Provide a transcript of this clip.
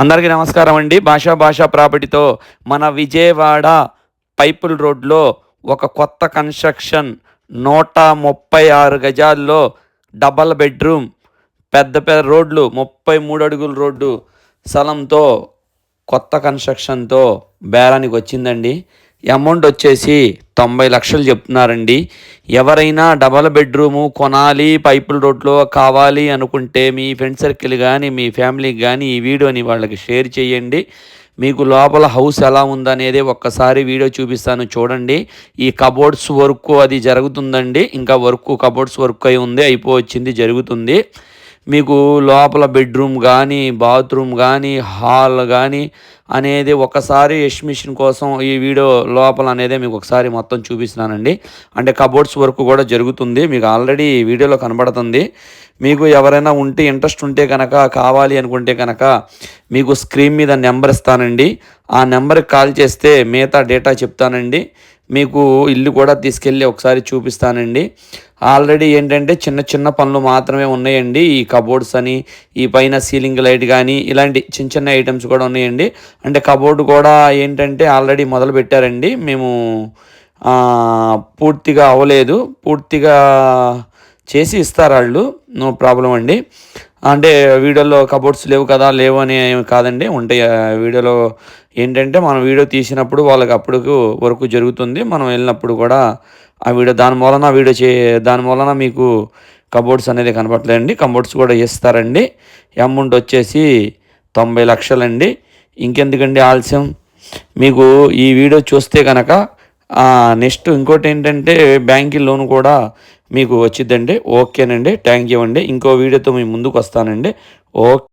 అందరికీ నమస్కారం అండి. భాషా ప్రాపర్టీతో మన విజయవాడ పైపుల్ రోడ్లో ఒక కొత్త కన్స్ట్రక్షన్ 136 గజాల్లో డబల్ బెడ్రూమ్ పెద్ద పెద్ద రోడ్లు 33 అడుగుల రోడ్డు స్థలంతో కొత్త కన్స్ట్రక్షన్తో బేరానికి వచ్చిందండి. అమౌంట్ వచ్చేసి 90 లక్షలు చెప్తున్నారండి. ఎవరైనా డబల్ బెడ్రూము కొనాలి పైపుల్ రోడ్లో కావాలి అనుకుంటే మీ ఫ్రెండ్ సర్కిల్ కానీ మీ ఫ్యామిలీకి కానీ ఈ వీడియోని వాళ్ళకి షేర్ చేయండి. మీకు లోపల హౌస్ ఎలా ఉందనేది ఒక్కసారి వీడియో చూపిస్తాను చూడండి. ఈ కబోర్డ్స్ వర్క్ అది జరుగుతుందండి. ఇంకా కబోర్డ్స్ వర్క్ అయి ఉంది, అయిపోవచ్చింది, జరుగుతుంది. మీకు లోపల బెడ్రూమ్ కానీ బాత్రూమ్ కానీ హాల్ కానీ అనేది ఒకసారి ఎస్టిమేషన్ కోసం ఈ వీడియో లోపల అనేది మీకు ఒకసారి మొత్తం చూపిస్తున్నానండి. అంటే కబోర్డ్స్ వర్క్ కూడా జరుగుతుంది, మీకు ఆల్రెడీ వీడియోలో కనబడుతుంది. మీకు ఎవరైనా ఇంట్రెస్ట్ ఉంటే కనుక కావాలి అనుకుంటే కనుక మీకు స్క్రీన్ మీద నెంబర్ ఇస్తానండి. ఆ నెంబర్కి కాల్ చేస్తే మిగతా డేటా చెప్తానండి. మీకు ఇల్లు కూడా తీసుకెళ్ళి ఒకసారి చూపిస్తానండి. ఆల్రెడీ ఏంటంటే చిన్న చిన్న పనులు మాత్రమే ఉన్నాయండి. ఈ కబోర్డ్స్ అని, ఈ పైన సీలింగ్ లైట్ కానీ ఇలాంటి చిన్న చిన్న ఐటమ్స్ కూడా ఉన్నాయండి. అంటే కబోర్డ్ కూడా ఏంటంటే ఆల్రెడీ మొదలు పెట్టారండి. మేము పూర్తిగా అవ్వలేదు, పూర్తిగా చేసి ఇస్తారు వాళ్ళు, నో ప్రాబ్లం అండి. అంటే వీడియోలో కబోర్డ్స్ లేవు కదా, లేవు అని కాదండి, ఉంటాయి. వీడియోలో ఏంటంటే మనం వీడియో తీసినప్పుడు వాళ్ళకి అప్పుడు వర్క్ జరుగుతుంది, మనం వెళ్ళినప్పుడు కూడా ఆ వీడియో దాని మూలన మీకు కబోర్డ్స్ అనేది కనపడలేదండి. కబోర్డ్స్ కూడా ఇస్తారండి. అమౌంట్ వచ్చేసి 90 లక్షలండి. ఇంకెందుకండి ఆలస్యం, మీకు ఈ వీడియో చూస్తే కనుక నెక్స్ట్ ఇంకోటి ఏంటంటే బ్యాంక్ లోన్ కూడా మీకు వచ్చిద్దండి. ఓకేనండి, థ్యాంక్ యూ అండి. ఇంకో వీడియోతో మీ ముందుకు వస్తానండి. ఓకే.